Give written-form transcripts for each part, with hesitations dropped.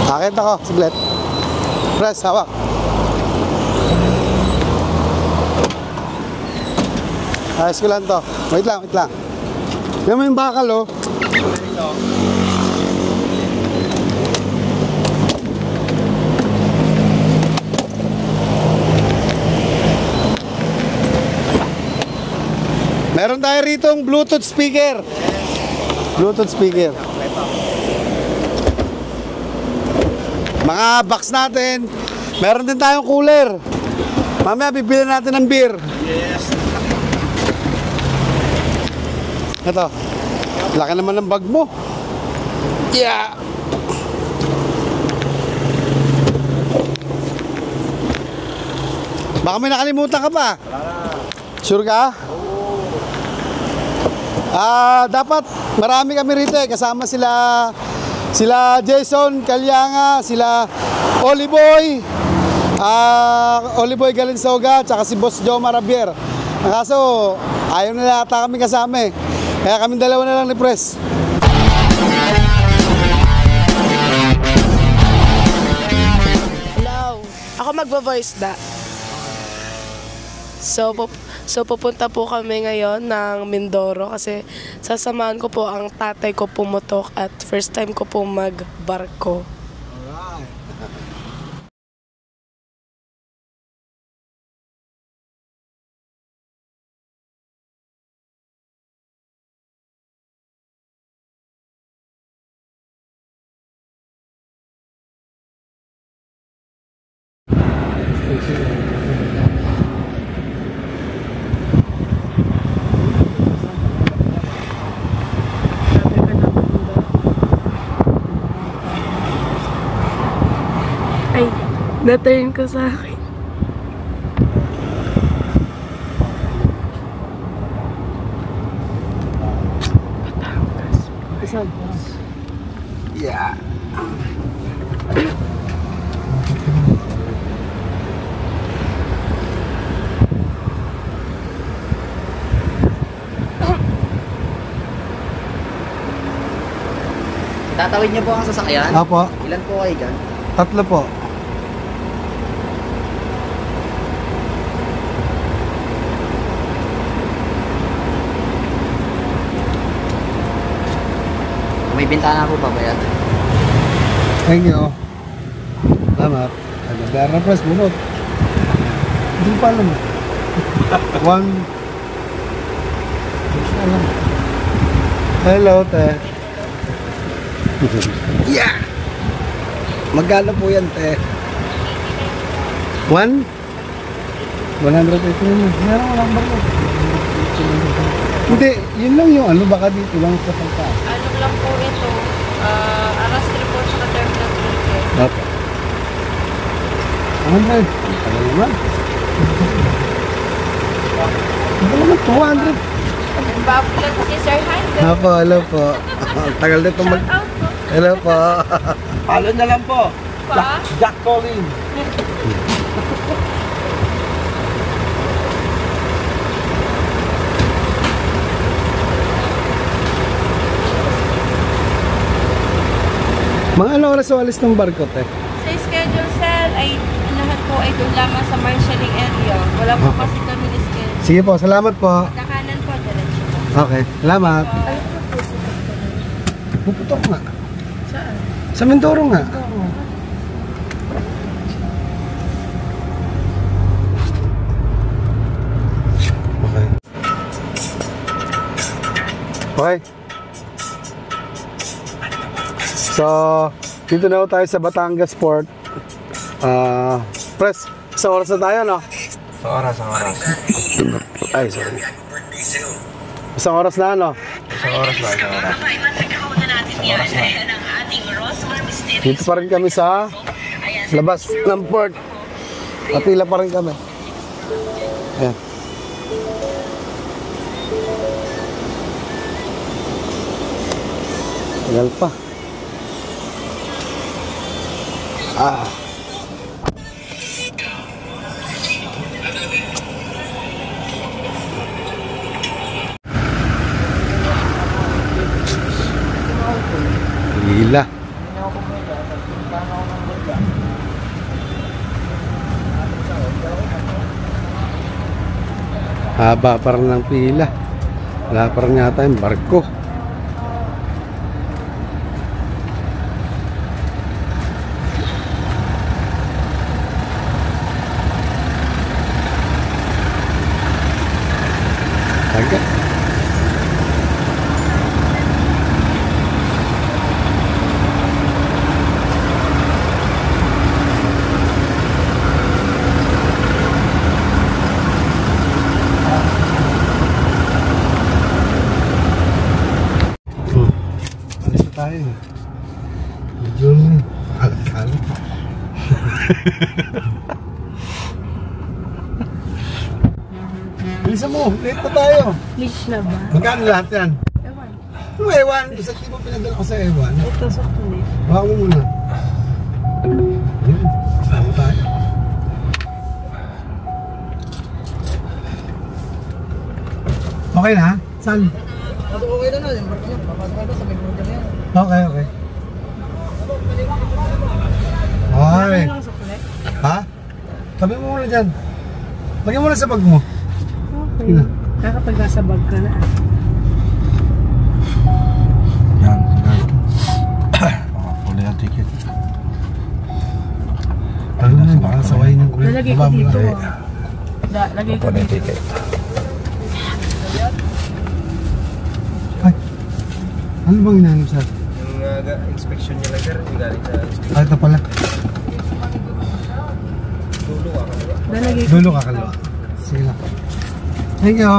Akit ako, siglit. Press, hawak. Ayos ko lang to. Wait lang, wait lang. Yan mo yung bakal, oh. Meron tayo rito ang Bluetooth speaker. Bluetooth speaker. Mga box natin. Meron din tayong cooler. Mamaya bibili natin ng beer. Yes. Ito. Laki naman ng bag mo. Yeah. Baka may nakalimutan ka pa. Sure ka? Dapat marami kami rito eh. Kasama sila Jason Calyanga, sila Oliboy, Oliboy Galinsoga, tsaka si Boss Joe Marabier. Ang kaso, ayaw nila ata kami kasama eh. Kaya kami dalawa na lang ni Press. Hello, ako magvo-voice da. So pupunta po kami ngayon ng Mindoro kasi sasamahan ko po ang tatay ko pumutok at first time ko po magbarko. Ay, na-turn ko sa akin. Batangas. Yeah. Tatawid niyo po ang sasakyan? Apo, Ilan po kayo dyan? 3 po. May bintana po ba yan? Thank you. Salamat. Nag-aara na Press, bunot. Hindi pa alam. Hello, te. Yeah! Magkano po yan, te? 1? 180 naman. Meron lang ba? Hindi, yun lang yung ano, baka dito lang sa pagkakas. Ano lang po ito? Aras 3 po sa Terminal 3. Okay. 100. Ano naman? Ano naman? 200. Babulan si Sir Hyde. Apo, hello po. Tagal nito mag... Hello po. Palo na lang po. Pa? Jack Colin. Mga ano oras walis ng barko, te? Sa schedule, sir, ay lahat po ay doon lamang sa marshalling area. Wala po kasi kami na schedule. Sige po, salamat po. Kakanan po, diretso po. Okay, salamat. Puputok nga. Saan? Sa Mindoro nga. Okay. Okay. So, dito na tayo sa Batangas Port. Press, isang oras na tayo, no? Sa oras. Ay, sorry. Isang oras na, no? Isang oras. Dito pa rin kami sa labas ng port. Kapila pa rin kami. Ayan. Tagal pa. Gila. Haba pa rin ng pila. Wala pa rin yata yung barko. Agad. Alis na tayo. Medyo kalat-kalat. Bilisan mo, late na tayo. Leash na ba? Magkano lahat yan? Ewan. Ano ewan? Isa di mo pinadala ko sa ewan. Ito sa tuloy. Baka mo muna. Ayun, sama tayo. Okay na? Saan? Okay na yung barko niya. Papasok na sa may border niya. Okay, okay. Okay. Lang sa kulit? Ha? Tabi mo muna dyan. Lagyan mo na sa bag mo. Okay. Ina. Kakapag nasa bag ka na. Yan. Makakuli ang ticket. Ano na yun? Baka sawayin yung kulit. Lalagay ko Baba mo dito. na. Lagay ko Makakuli ang dito. ticket. Ay. Ano bang inahanap sa? Yung inspection niya lang sir, yung galing sa inspection. Ah, ito pala. Dulo ka diba? Lalagay ko. Dulo ka kaliwa. Sige lang. Thank you.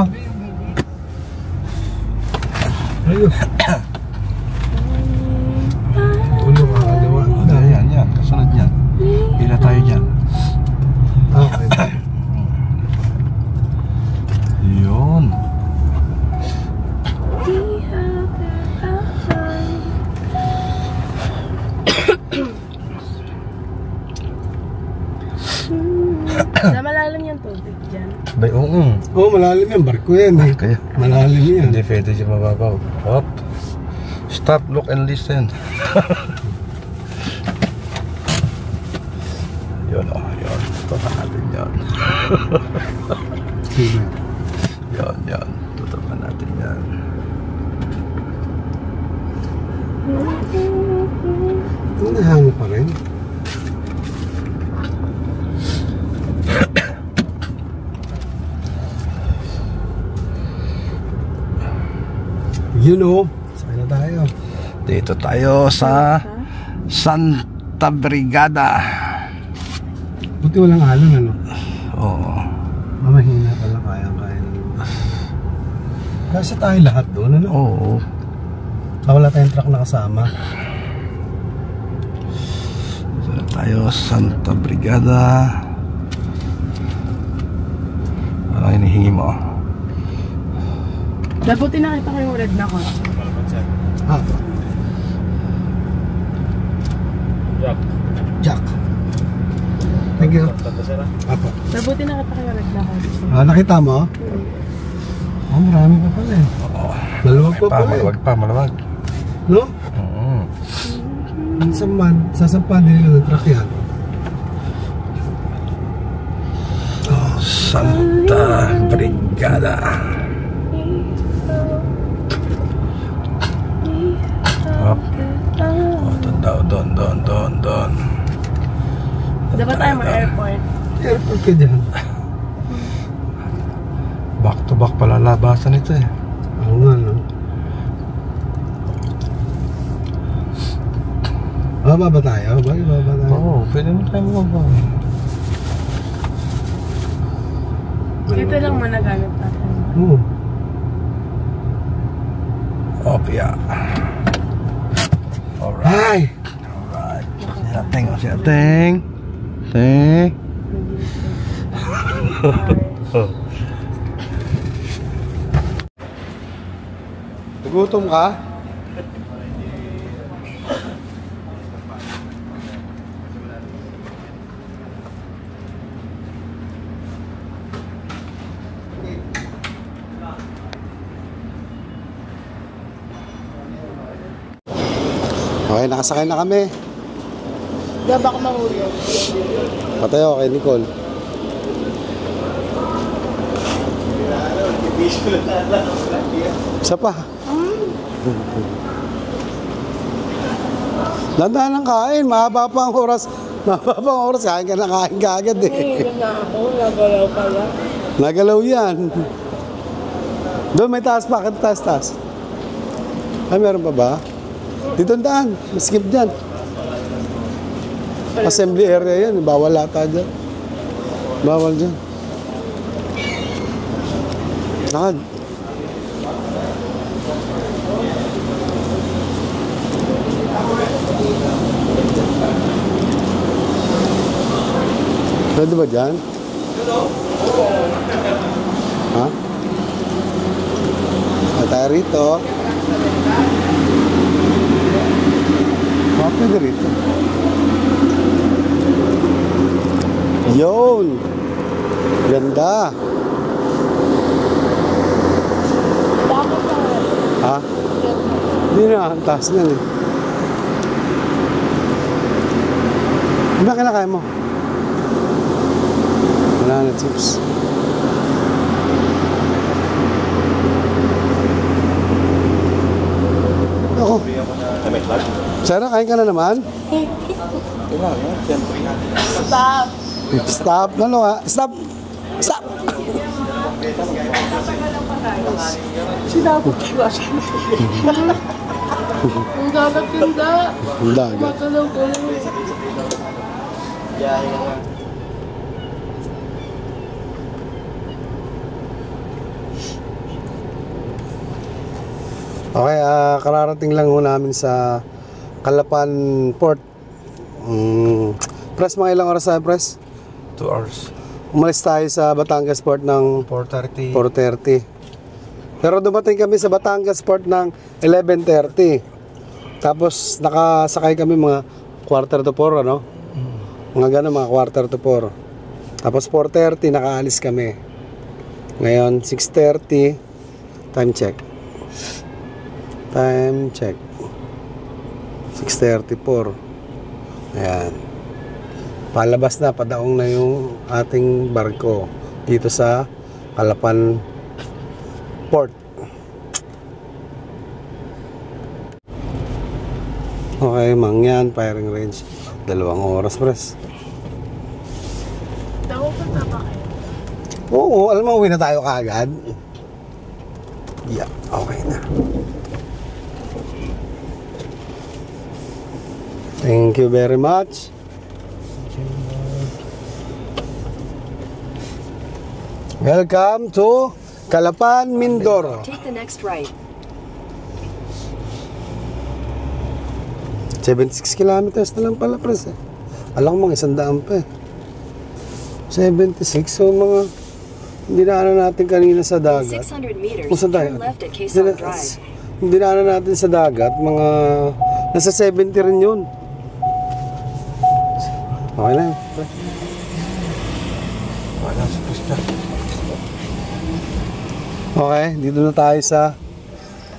Ayun. Dulo ka kaliwa. Yan. Kasunod yan. Pila tayo dyan. Okay. Yun. Na malalim yung tubig dyan. Bay, oo. Oo, malalim yan. Barko yan eh. Kaya. Malalim yan. Hindi pwede siya mababaw. Hop. Stop, look, and listen. Yun, oh. Yun. Tutupan natin yan. Sige. Yan. Tutupan natin yan. Ano nahangin pa rin? You know, sakay na tayo. Dito tayo sa Santa Brigada. Buti walang alon, ano? Oo. Mamahina pala, kaya-kaya. Kasi tayo lahat doon, ano? Oo. Wala tayong truck na kasama. Dito na tayo, Santa Brigada. Ano hinihingi mo? Dabuti nakita ko yung red na kotse. Ah, Jack. Thank you. Apo. Dabuti nakita ko yung red na kotse. Ah, nakita mo? Oh, marami pa pala eh. Maluwag pa pala eh. Maluwag. No? Oo. Sasampan din ng truck yan. Santa Brigada. Up. Oh, doon. Dapat tayo mag-airport. Airport ka dyan. Back to back pala labasan ito eh. Oo nga, no? Baba ba tayo? Bakit baba tayo? Oo, pwede mo tayo mababaw. Dito lang managanap natin. Oo. Opya. Ay! Alright. Si Ateng. Teng. Nagutom ka? Okay, nakasakay na kami. Di ba ako mahulog? Patay ako kay Nicole. Isa pa. Landaan ng kain, mahaba pa ang oras. Mahaba pa ang oras, kain ka na kain ka agad eh. Nahihilo na ako, nagalaw pala. Nagalaw yan. Doon may taas pa, taas. Ay, meron pa ba? Dito ang daan, skip dyan. Assembly area yan, bawal ata dyan. Bawal dyan. Nakad. Pwede ba dyan? Ha? Tayo rito. Pwede rito. Yun! Ganda! Bakit na? Ha? Hindi na, ang taas na eh. Ano ba kinakain mo? Banana chips. Ako. Sarah, kain ka na naman? Stop! Stop. Ano nga? Stop! Stop! Sinabot ko siya. Ang dagat tinda. Ang dagat. Matalaw ko lang. Okay, kararating lang ho namin sa Calapan Port. Press, mga ilang oras tayo, Press? 2 hours. Umalis tayo sa Batangas Port ng 4:30. 4:30. Pero dumating kami sa Batangas Port ng 11:30. Tapos nakasakay kami mga 3:45, ano? Mga gano'n, mga 3:45. Tapos 4:30 nakaalis kami. Ngayon 6:30. Time check. 6:34. Ayan. Palabas na, padaong na yung ating barko dito sa Calapan Port. Okay, Mangyan, firing range. 2 oras, Pres. Nakupunta ba kayo? Oo, alam mo, uwi na tayo kaagad. Yeah, okay na. Thank you very much. Welcome to Calapan, Mindoro. Take the next right. 76 kilometers na lang pala, Pres. Alam mo, 100 pa eh. 76, so mga dinaanan natin kanina sa dagat. 600 meters, Kung saan tayo? turn left at Quezon Drive. Dinaanan natin sa dagat, mga nasa 70 rin yun. Okay na yun. Wala sa pista. Okay, dito na tayo sa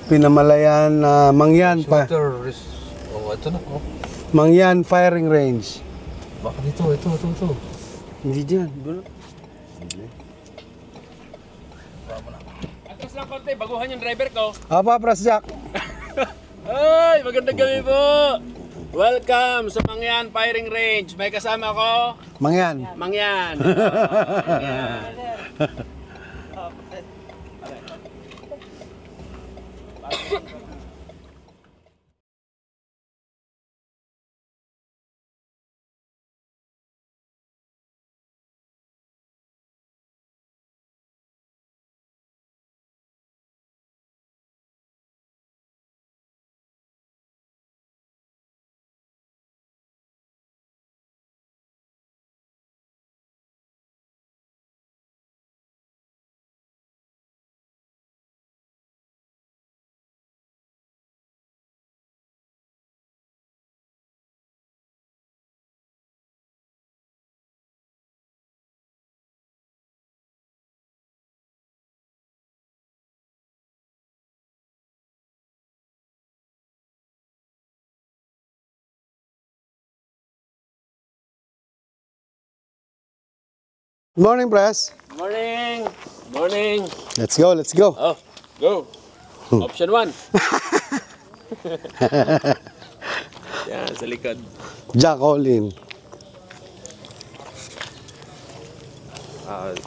pinamalayan na Mangyan pa. Shooter is... Oh, ito na. Oh. Mangyan firing range. Baka dito, ito. Hindi dyan. Doon. Atras lang konti, baguhan yung driver ko. Apa, Pras Jack? Ay, magandang gabi po. Welcome sa Mangyan Firing Range. May kasama ko, Mangyan. Mangyan. Mangyan. Morning, press. Morning! Morning! Let's go, let's go. Oh, go! Option 1. Yan, sa likod. Jack Olin.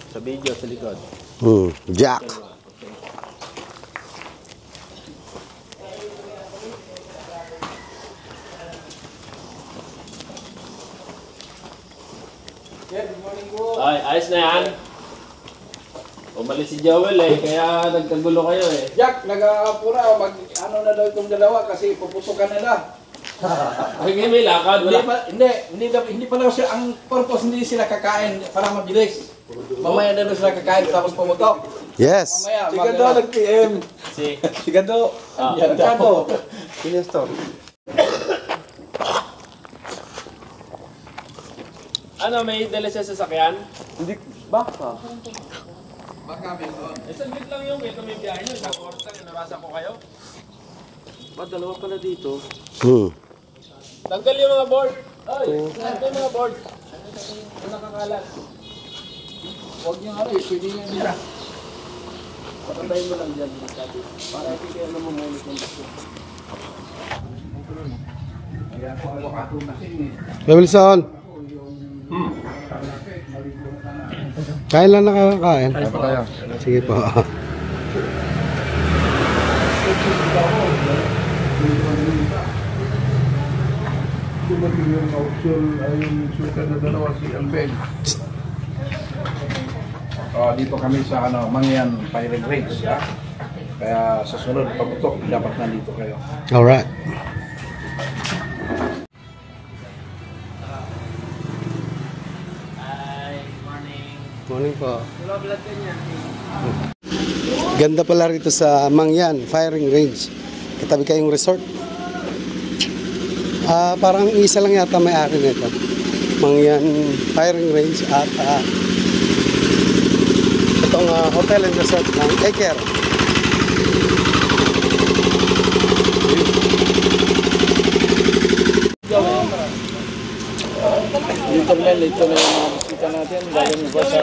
Sa video, sa likod. Jack. Ay, ayos na yan. Umalis si Joel eh, kaya nagkagulo kayo eh. Jack, nag-apura, ano na daw itong dalawa kasi pupusukan nila. Ay, may lakad, wala. Hindi pa daw siya, ang purpose hindi sila kakain para mabilis. Mamaya na daw sila kakain tapos pumutok. Yes. Mamaya, Si Gando nag-PM. Si Gando. Gando. Sinestor. Ano, may dala siya sa sakyan? Hindi, baka. Eh, saglit lang yung ito may biyahe nyo. Isang oras lang, nabasa ko kayo. Dalawa pala dito. Tanggal yung mga board. Ay, tanggal yung mga board. Ano nakakalat? Huwag niyo nga rin, pwede niya nila. Patantayin mo lang dyan. Para hindi kayo namumulit ng gusto. Wilson. Kain lang nakakain. Kain pa tayo. Sige po. Yung option ay yung sukat na dalawa si Alben. Dito kami sa Mangyan Firing Range. Ha? Kaya sa sunod paputok, dapat nandito kayo. Alright. Morning po. Ganda pala rito sa Mangyan Firing Range. Katabi kayong resort. Parang isa lang yata may-ari nito. Mangyan Firing Range at itong hotel and resort ng Eker. Dito na yung mga bisita natin. Galing ba sa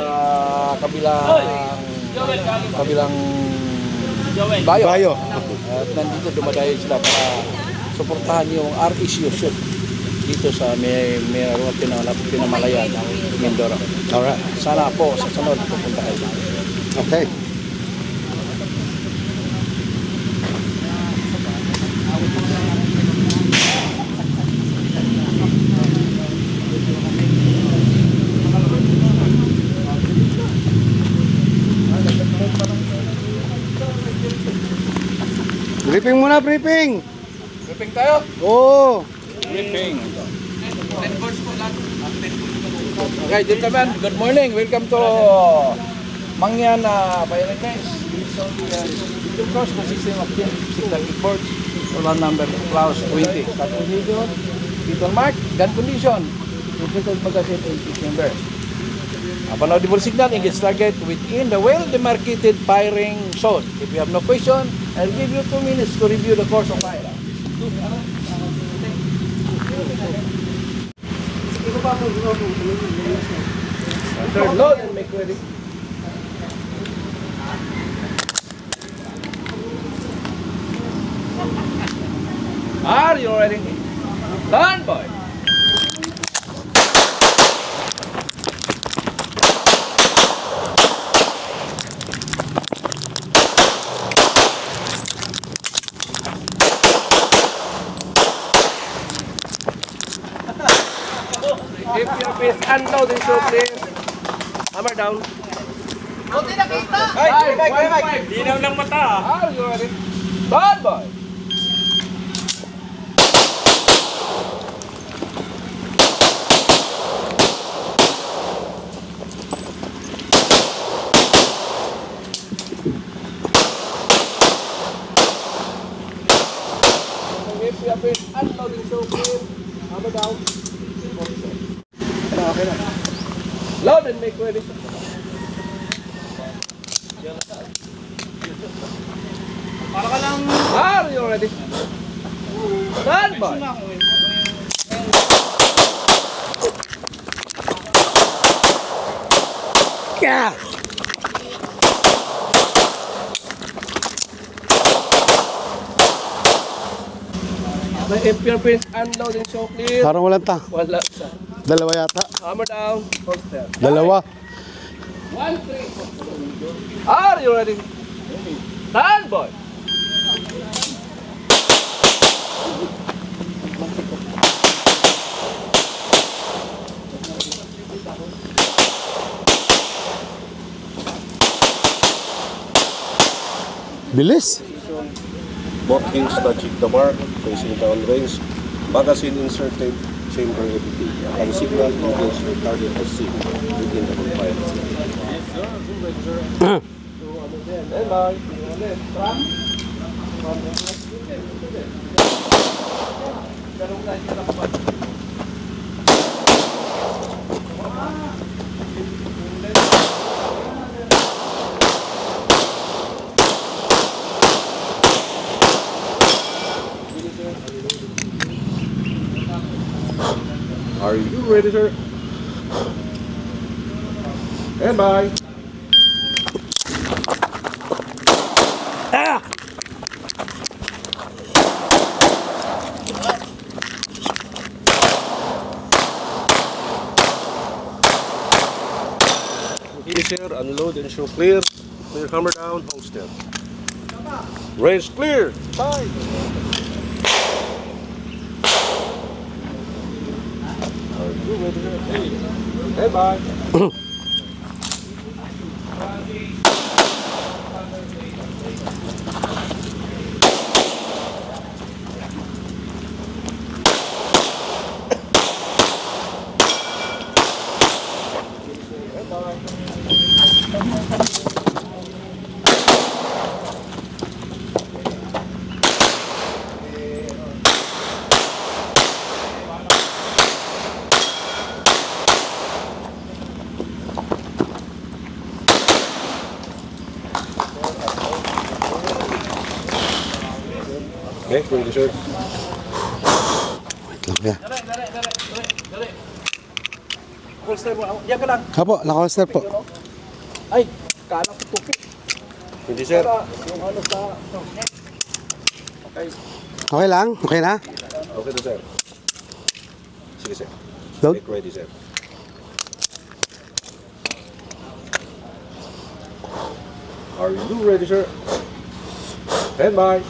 kabilang bayo. At nandito dumadayo sila para suportahan yung RSU shoot dito sa may pinamalayan ng Mindoro. Alright. Sana po sa sunod pupunta kayo. Okay. Briefing muna, briefing! Briefing tayo? Oo! Briefing. Okay, gentlemen, good morning. Welcome to Mangyan Firing Range. The course consisting of 10 signal boards, roll number clause 20. Start procedure, people mark, gun condition, inflated magazine and chamber. Upon audible signal, engage target within the well-demarcated firing zone. If you have no question, I'll give you 2 minutes to review the course of fire. Third load and make ready. Are you ready? Stand by. If your face unload and show please. Hammer down. Buti nakita! Ay, Mike. Dinaw ng mata. Are you ready? Stand by. If your face unload and show please. Hammer down. Okay na. Load and make ready. Para ka lang. Are you ready? Stand by. Yeah! May FPR pins, unload and show clear. Parang walang ta. Wala sa. Dalawa yata. Hammer down. Holster. Dalawa. 1, 3. Are you ready? Stand boy. Bilis. Both hands touching the mark, facing down range. Magazine inserted, chamber empty. And signal indicates the target is seen within the confines. Stand by. Are you ready, sir? Stand by. Finisher, unload and show clear. Clear hammer down, holster. Range clear. Bye. Are you ready, sir? Stand by. Okay, ready, sir? Wait lang kaya. Holster mo. Yan ka lang. Apo, naka-holster po. Ay, kalang tupi. Ready, sir? Yung ano sa... Okay. Okay lang? Okay na? Okay na, sir. Sige, sir. Load? Make ready, sir. Are you ready, sir? Stand by.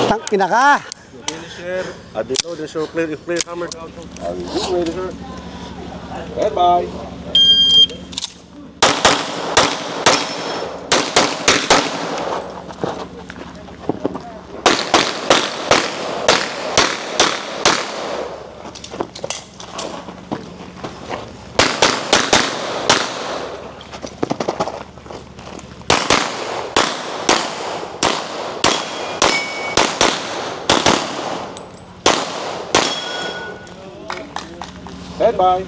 Tangina ka! Finisher, unload and show clear. If clear, hammer down. Are you ready, sir? Stand by. Stand by.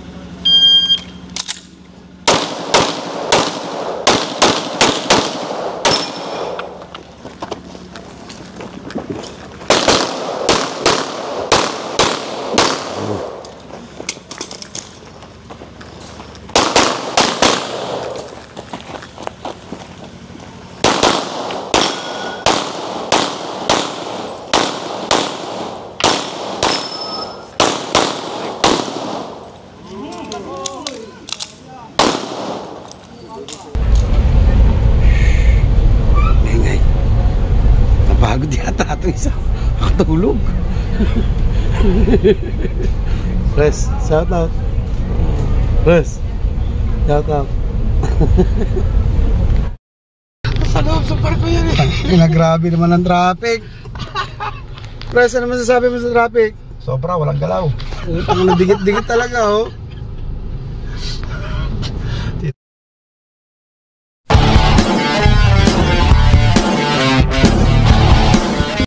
Ingay. Napagod yata ito isa. Nakatulog. Res, shout out. Res, shout out. Sa parko yan eh. Grabe naman ang traffic. Res, ano masasabi mo sa traffic? Sobra, walang galaw. Ang dikit-dikit talaga, oh.